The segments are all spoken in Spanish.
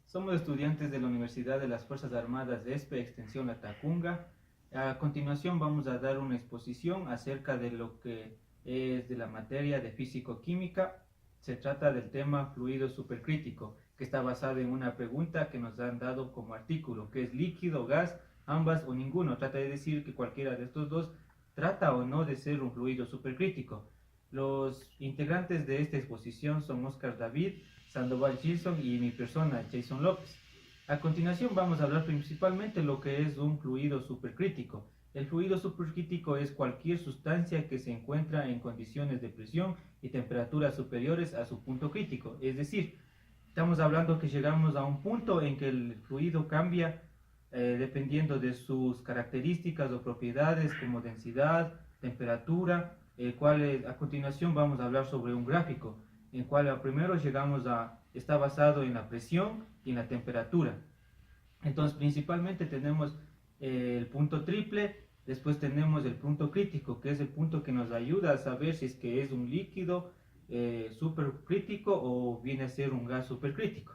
Somos estudiantes de la Universidad de las Fuerzas Armadas de ESPE, Extensión Latacunga. A continuación vamos a dar una exposición acerca de lo que es de la materia de físico-química. Se trata del tema fluido supercrítico, que está basado en una pregunta que nos han dado como artículo, que es líquido, gas, ambas o ninguno. Trata de decir que cualquiera de estos dos trata o no de ser un fluido supercrítico. Los integrantes de esta exposición son Oscar David, Sandoval Gilson y mi persona, Jason López. A continuación vamos a hablar principalmente de lo que es un fluido supercrítico. El fluido supercrítico es cualquier sustancia que se encuentra en condiciones de presión y temperatura superiores a su punto crítico. Es decir, estamos hablando que llegamos a un punto en que el fluido cambia dependiendo de sus características o propiedades como densidad, temperatura, el cual a continuación vamos a hablar sobre un gráfico, en el cual primero está basado en la presión y en la temperatura. Entonces principalmente tenemos el punto triple, después tenemos el punto crítico, que es el punto que nos ayuda a saber si es que es un líquido supercrítico o viene a ser un gas supercrítico.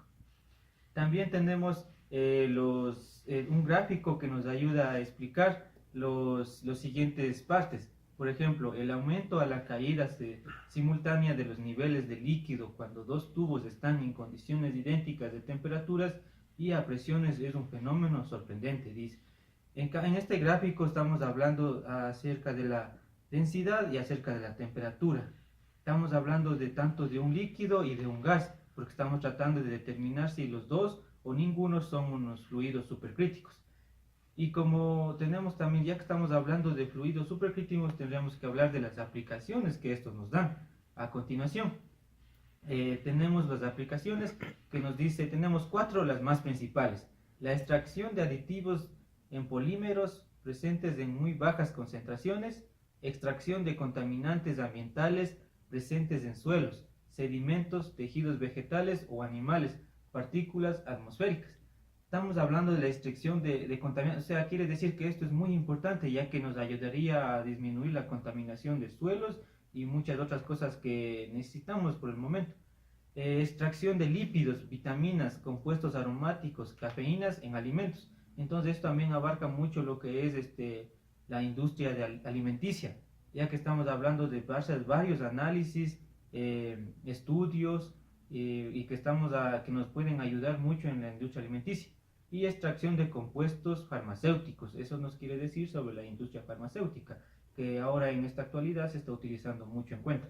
También tenemos un gráfico que nos ayuda a explicar los siguientes partes. Por ejemplo, el aumento a la caída simultánea de los niveles de líquido cuando dos tubos están en condiciones idénticas de temperaturas y a presiones es un fenómeno sorprendente, dice. En este gráfico estamos hablando acerca de la densidad y acerca de la temperatura. Estamos hablando de tanto de un líquido y de un gas, porque estamos tratando de determinar si los dos o ninguno son unos fluidos supercríticos. Y como tenemos también, ya que estamos hablando de fluidos supercríticos, tendríamos que hablar de las aplicaciones que estos nos dan. A continuación, tenemos las aplicaciones que nos dice, tenemos cuatro, las más principales. La extracción de aditivos en polímeros presentes en muy bajas concentraciones, extracción de contaminantes ambientales presentes en suelos, sedimentos, tejidos vegetales o animales, partículas atmosféricas. Estamos hablando de la extracción de contaminantes, o sea, quiere decir que esto es muy importante ya que nos ayudaría a disminuir la contaminación de suelos y muchas otras cosas que necesitamos por el momento. Extracción de lípidos, vitaminas, compuestos aromáticos, cafeínas en alimentos. Entonces esto también abarca mucho lo que es la industria alimenticia, ya que estamos hablando de varios análisis, estudios y que nos pueden ayudar mucho en la industria alimenticia. Y extracción de compuestos farmacéuticos, eso nos quiere decir sobre la industria farmacéutica, que ahora en esta actualidad se está utilizando mucho en cuenta.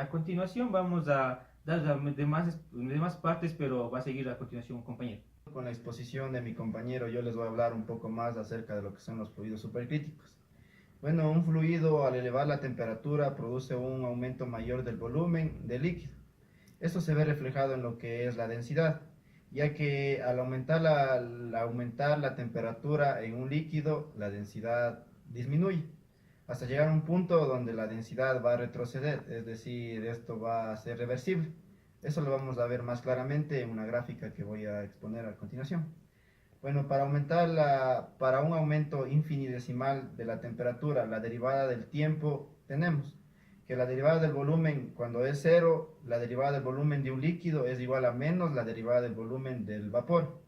A continuación vamos a dar demás partes, pero va a seguir a continuación un compañero. Con la exposición de mi compañero yo les voy a hablar un poco más acerca de lo que son los fluidos supercríticos. Bueno, un fluido al elevar la temperatura produce un aumento mayor del volumen del líquido. Esto se ve reflejado en lo que es la densidad, ya que al aumentar la temperatura en un líquido, la densidad disminuye, hasta llegar a un punto donde la densidad va a retroceder, es decir, esto va a ser reversible. Eso lo vamos a ver más claramente en una gráfica que voy a exponer a continuación. Bueno, para un aumento infinitesimal de la temperatura, la derivada del tiempo, tenemos que la derivada del volumen, cuando es cero, la derivada del volumen de un líquido es igual a menos la derivada del volumen del vapor,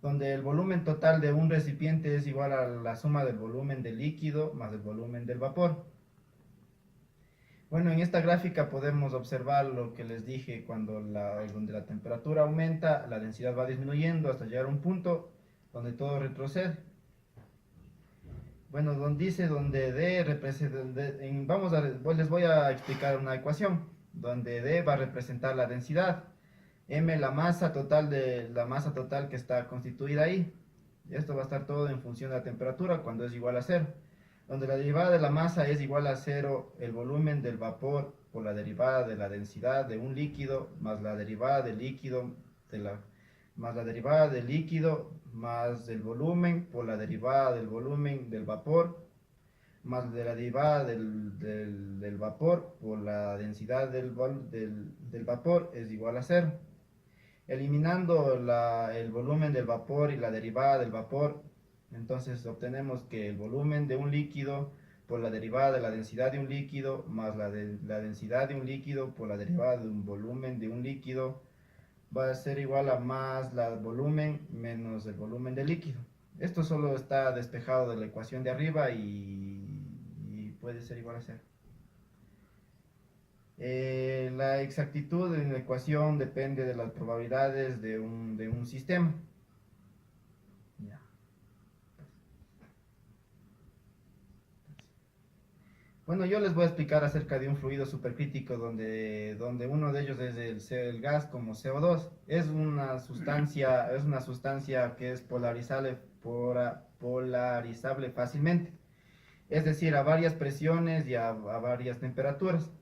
donde el volumen total de un recipiente es igual a la suma del volumen del líquido más el volumen del vapor. Bueno, en esta gráfica podemos observar lo que les dije, donde la temperatura aumenta, la densidad va disminuyendo hasta llegar a un punto donde todo retrocede. Bueno, donde D representa, les voy a explicar una ecuación, donde D va a representar la densidad, M la masa total que está constituida ahí. Esto va a estar todo en función de la temperatura cuando es igual a cero, donde la derivada de la masa es igual a cero el volumen del vapor por la derivada de la densidad de un líquido más la derivada del líquido más la derivada del líquido más el volumen por la derivada del volumen del vapor más de la derivada del vapor por la densidad del vapor es igual a cero. Eliminando el volumen del vapor y la derivada del vapor, entonces obtenemos que el volumen de un líquido por la derivada de la densidad de un líquido más la densidad de un líquido por la derivada de un volumen de un líquido va a ser igual a más el volumen menos el volumen del líquido. Esto solo está despejado de la ecuación de arriba y puede ser igual a cero. La exactitud en la ecuación depende de las probabilidades de un sistema. Ya. Bueno, yo les voy a explicar acerca de un fluido supercrítico donde uno de ellos es el gas como CO2. Es una sustancia que es polarizable fácilmente. Es decir, a varias presiones y a varias temperaturas.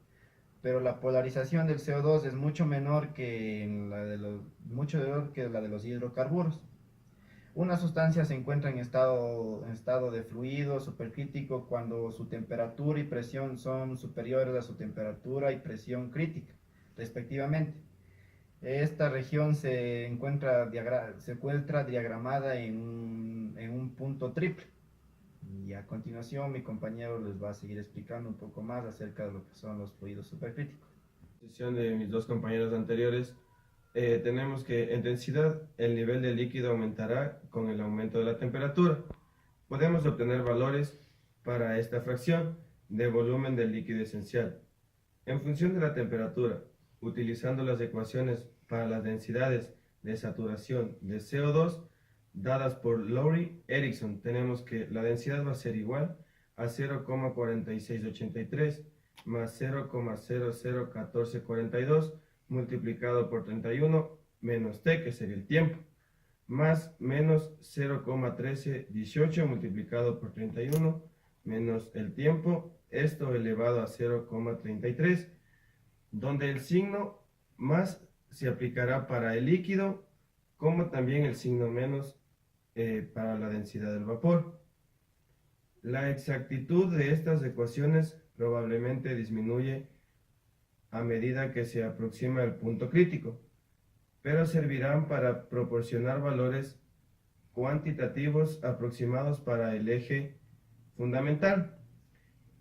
Pero la polarización del CO2 es mucho menor que la de los hidrocarburos. Una sustancia se encuentra en estado de fluido supercrítico cuando su temperatura y presión son superiores a su temperatura y presión crítica, respectivamente. Esta región se encuentra diagramada en un punto triple. Y a continuación mi compañero les va a seguir explicando un poco más acerca de lo que son los fluidos supercríticos. Sesión de mis dos compañeros anteriores, tenemos que en densidad el nivel del líquido aumentará con el aumento de la temperatura. Podemos obtener valores para esta fracción de volumen del líquido esencial. En función de la temperatura, utilizando las ecuaciones para las densidades de saturación de CO2 dadas por Lowry Erickson, tenemos que la densidad va a ser igual a 0,4683 más 0,001442 multiplicado por 31 menos t, que sería el tiempo, más menos 0,1318 multiplicado por 31 menos el tiempo, esto elevado a 0,33, donde el signo más se aplicará para el líquido, como también el signo menos para la densidad del vapor. La exactitud de estas ecuaciones probablemente disminuye a medida que se aproxima el punto crítico, pero servirán para proporcionar valores cuantitativos aproximados para el eje fundamental.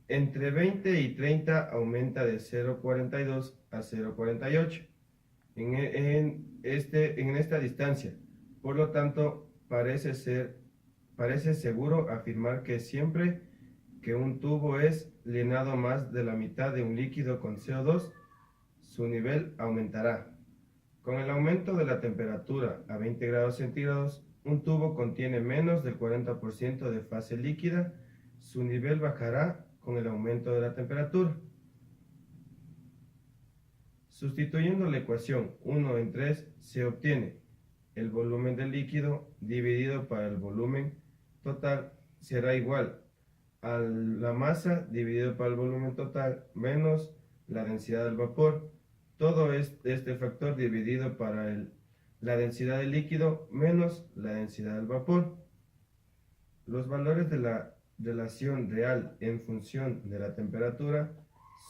Entre 20 y 30 aumenta de 0,42 a 0,48 en esta distancia. Por lo tanto, parece seguro afirmar que siempre que un tubo es llenado más de la mitad de un líquido con CO2, su nivel aumentará. Con el aumento de la temperatura a 20 grados centígrados, un tubo contiene menos del 40% de fase líquida, su nivel bajará con el aumento de la temperatura. Sustituyendo la ecuación 1 en 3, se obtiene el volumen del líquido dividido por el volumen total será igual a la masa dividido por el volumen total menos la densidad del vapor. Todo este factor dividido para la densidad del líquido menos la densidad del vapor. Los valores de la relación real en función de la temperatura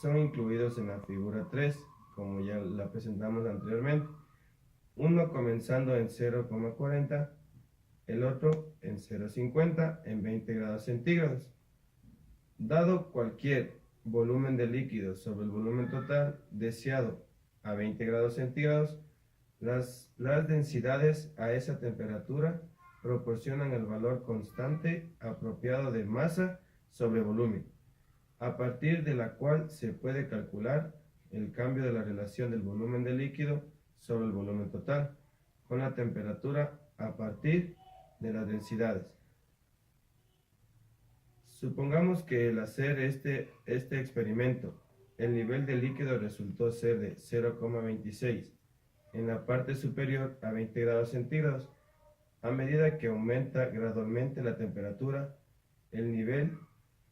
son incluidos en la figura 3, como ya la presentamos anteriormente. Uno comenzando en 0,40, el otro en 0,50 en 20 grados centígrados. Dado cualquier volumen de líquido sobre el volumen total deseado a 20 grados centígrados, las densidades a esa temperatura proporcionan el valor constante apropiado de masa sobre volumen, a partir de la cual se puede calcular el cambio de la relación del volumen del líquido sobre el volumen total con la temperatura a partir de las densidades. Supongamos que al hacer este experimento, el nivel del líquido resultó ser de 0,26 en la parte superior a 20 grados centígrados. A medida que aumenta gradualmente la temperatura, el nivel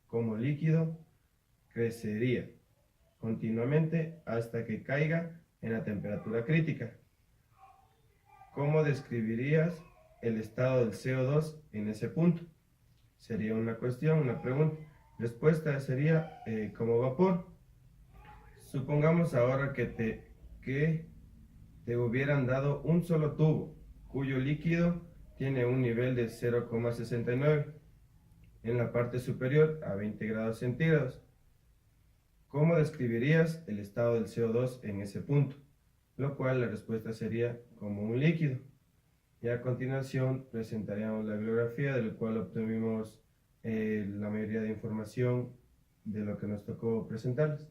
como líquido crecería continuamente hasta que caiga en la temperatura crítica. ¿Cómo describirías el estado del CO2 en ese punto? Sería una pregunta. Respuesta sería como vapor. Supongamos ahora que te hubieran dado un solo tubo, cuyo líquido tiene un nivel de 0,69 en la parte superior a 20 grados centígrados. ¿Cómo describirías el estado del CO2 en ese punto? lo cual la respuesta sería como un líquido. Y a continuación presentaríamos la bibliografía, de la cual obtuvimos la mayoría de información de lo que nos tocó presentarles.